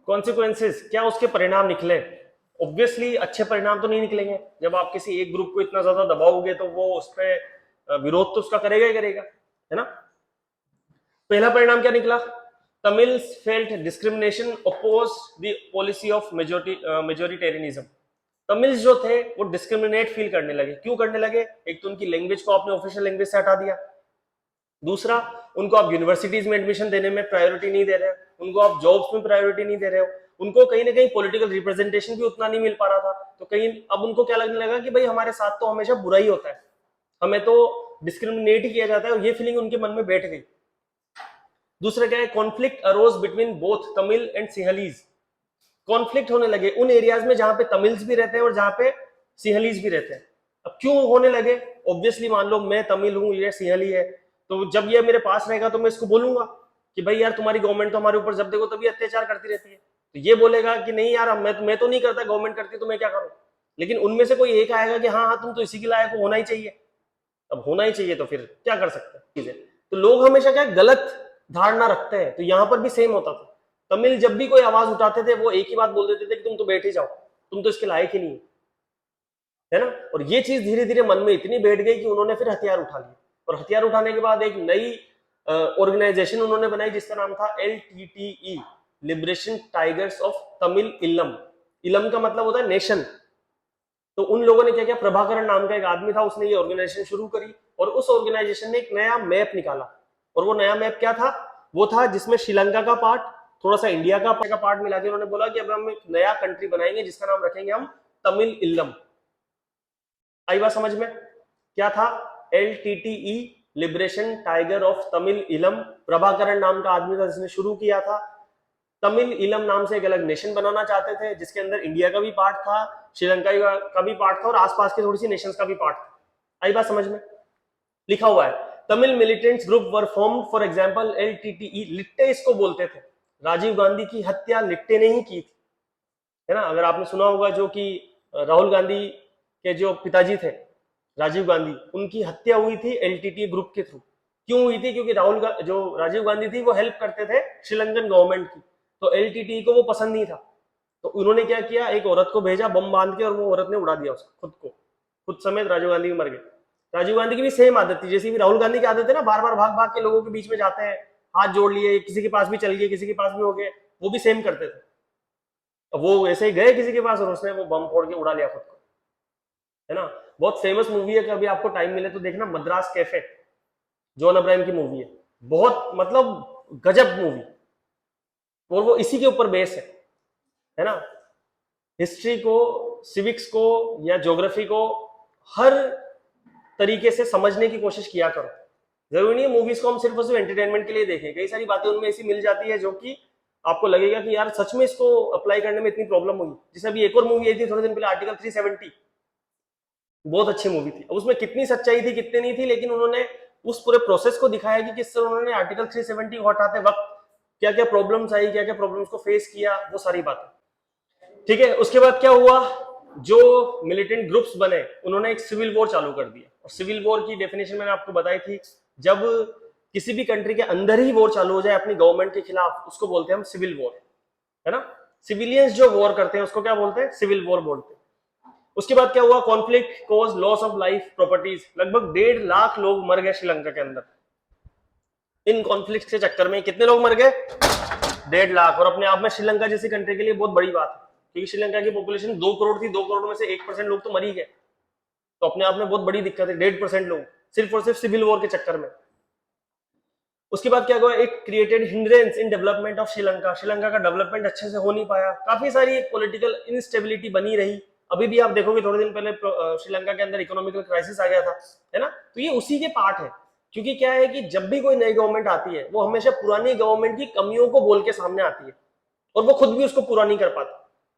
Consequences, क्या उसके परिणाम निकले? ऑब्वियसली अच्छे परिणाम तो नहीं निकलेंगे। जब आप किसी एक ग्रुप को इतना ज्यादा दबाओगे तो वो उस पर विरोध तो उसका करेगा ही करेगा, है ना। पहला परिणाम क्या निकला? Tamils felt discrimination, oppose the policy of majoritarianism. Tamils जो थे वो डिस्क्रिमिनेट फील करने लगे। क्यों करने लगे? एक तो उनकी लैंग्वेज को आपने ऑफिशियल लैंग्वेज से हटा दिया, दूसरा उनको आप यूनिवर्सिटीज में एडमिशन देने में प्रायोरिटी नहीं दे रहे हो, उनको आप जॉब्स में प्रायोरिटी नहीं दे रहे हो, उनको कहीं ना कहीं पॉलिटिकल रिप्रेजेंटेशन भी उतना नहीं मिल पा रहा था। तो कहीं अब उनको क्या लगने लगा कि भाई हमारे साथ तो हमेशा बुरा ही होता है, हमें तो डिस्क्रिमिनेट ही किया जाता है, और ये फीलिंग उनके मन में बैठ गई। दूसरा क्या है? Conflict arose between both Tamil and Sinhalese. Conflict होने लगे उन एरियाज में जहां पे तमिल्स भी रहते हैं और जहां पे सिंहलीज भी रहते हैं। अब क्यों होने लगे? ऑब्वियसली मान लो मैं तमिल हूं, ये सिंहली है, तो जब ये मेरे पास रहेगा तो मैं इसको बोलूंगा कि भाई यार तुम्हारी गवर्नमेंट तो हमारे ऊपर जब देखो तभी अत्याचार करती रहती है। तो ये बोलेगा कि नहीं यार मैं तो नहीं करता, गवर्नमेंट करती तो मैं क्या करूं। लेकिन उनमें से कोई एक आएगा कि हाँ हाँ तुम तो इसी के लायक होना ही चाहिए। अब होना ही चाहिए तो फिर क्या कर सकते हैं चीजें। तो लोग हमेशा क्या गलत धारणा रखते हैं। तो यहां पर भी सेम होता था। तमिल जब भी कोई आवाज उठाते थे वो एक ही बात बोल देते थे कि तुम तो बैठ ही जाओ, तुम तो इसके लायक ही नहीं, है ना। और ये चीज धीरे धीरे मन में इतनी बैठ गई कि उन्होंने फिर हथियार उठा लिए, और हथियार उठाने के बाद एक नई ऑर्गेनाइजेशन उन्होंने बनाई जिसका नाम था LTTE, liberation tigers of Tamil इलम। इलम का मतलब होता है नेशन। तो उन लोगों ने क्या किया, प्रभाकरण नाम का एक आदमी था, उसने ये ऑर्गेनाइजेशन शुरू करी, और उस ऑर्गेनाइजेशन ने एक नया मैप निकाला। और वो नया मैप क्या था? वो था जिसमें श्रीलंका का पार्ट, थोड़ा सा इंडिया का पार्ट मिला के उन्होंने बोला कि अब हम एक नया कंट्री बनाएंगे जिसका नाम रखेंगे हम तमिल इल्लम। आई बात समझ में? क्या था? LTTE, liberation tiger of Tamil इलम। प्रभाकरण नाम का आदमी था जिसने शुरू किया था। तमिल इलम नाम से एक अलग नेशन बनाना चाहते थे जिसके अंदर इंडिया का भी पार्ट था, श्रीलंका का भी पार्ट था, और आसपास के थोड़ी सी नेशंस का भी पार्ट था। आई बात समझ में? लिखा हुआ है Tamil militants group were formed, for example LTTE। लिट्टे इसको बोलते थे। राजीव गांधी की हत्या लिट्टे ने ही की थी, है ना। अगर आपने सुना होगा जो कि राहुल गांधी के जो पिताजी थे राजीव गांधी, उनकी हत्या हुई थी LTTE ग्रुप के थ्रू। क्यों हुई थी? क्योंकि जो राजीव गांधी थी वो हेल्प करते थे श्रीलंकन गवर्नमेंट की, तो LTTE को वो पसंद नहीं था। तो उन्होंने क्या किया, एक औरत को भेजा बम बांध के, और वो औरत ने उड़ा दिया उसको, खुद समेत राजीव गांधी भी मर गए। राजीव गांधी की भी सेम आदत थी जैसी भी राहुल गांधी की आदत है ना, बार बार भाग भाग के लोगों के बीच में जाते हैं, हाथ जोड़ लिए, किसी के पास भी चल गए, किसी के पास भी हो गए, वो भी सेम करते थे। वो ऐसे ही गए किसी के पास और उसने वो बम फोड़ के उड़ा लिया खुद को, है ना। बहुत फेमस मूवी है, कभी आपको टाइम मिले तो देखना, मद्रास कैफे, जॉन अब्राहम की मूवी है। बहुत मतलब गजब मूवी, और वो इसी के ऊपर बेस है ना। हिस्ट्री को, सिविक्स को या ज्योग्राफी को हर तरीके से समझने की कोशिश किया करो। जरूरी नहीं है मूवीज को हम सिर्फ और सिर्फ एंटरटेनमेंट के लिए देखें। कई सारी बातें उनमें ऐसी मिल जाती है जो कि आपको लगेगा कि यार सच में इसको अप्लाई करने में इतनी प्रॉब्लम हुई। जैसे अभी एक और मूवी आई थी थोड़े दिन पहले, आर्टिकल 370, बहुत अच्छी मूवी थी। अब उसमें कितनी सच्चाई थी कितनी नहीं थी, लेकिन उन्होंने उस पूरे प्रोसेस को दिखाया कि किस तरह उन्होंने आर्टिकल 370 को हटाते वक्त क्या क्या प्रॉब्लम्स आई, क्या क्या प्रॉब्लम्स को फेस किया, वो सारी बातें। ठीक है, उसके बाद क्या हुआ, जो मिलिटेंट ग्रुप्स बने उन्होंने एक सिविल वॉर चालू कर दिया। और सिविल वॉर की डेफिनेशन मैंने आपको बताई थी, जब किसी भी कंट्री के अंदर ही वॉर चालू हो जाए अपनी गवर्नमेंट के खिलाफ, उसको बोलते हैं हम सिविल वॉर, है ना। सिविलियंस जो वॉर करते हैं उसको क्या बोलते हैं? सिविल वॉर बोलते हैं। उसके बाद क्या हुआ, conflict cause loss of life properties. लगभग 1.5 लाख लोग मर गए श्रीलंका के अंदर इन कॉन्फ्लिक्ट के चक्कर में। कितने लोग मर गए? 1.5 लाख। और अपने आप में श्रीलंका जैसी कंट्री के लिए बहुत बड़ी बात है, क्योंकि श्रीलंका की पॉपुलेशन 2 करोड़ थी, 2 करोड़ में से 1% लोग तो मर ही गए। तो अपने आप में बहुत बड़ी दिक्कत है, 1.5% लोग सिर्फ और सिर्फ सिविल वॉर के चक्कर में। उसके बाद क्या हुआ, एक created hindrance in development of Sri Lanka. Sri Lanka का डेवलपमेंट अच्छे से हो नहीं पाया, काफी सारी पॉलिटिकल इंस्टेबिलिटी बनी रही। अभी भी आप देखोगे थोड़े दिन पहले श्रीलंका के अंदर इकोनॉमिकल क्राइसिस आ गया था, है ना। तो ये उसी के पार्ट है, क्योंकि क्या है कि जब भी कोई नई गवर्नमेंट आती है वो हमेशा पुरानी गवर्नमेंट की कमियों को बोल के सामने आती है, और वो खुद भी उसको पूरा नहीं कर पाती।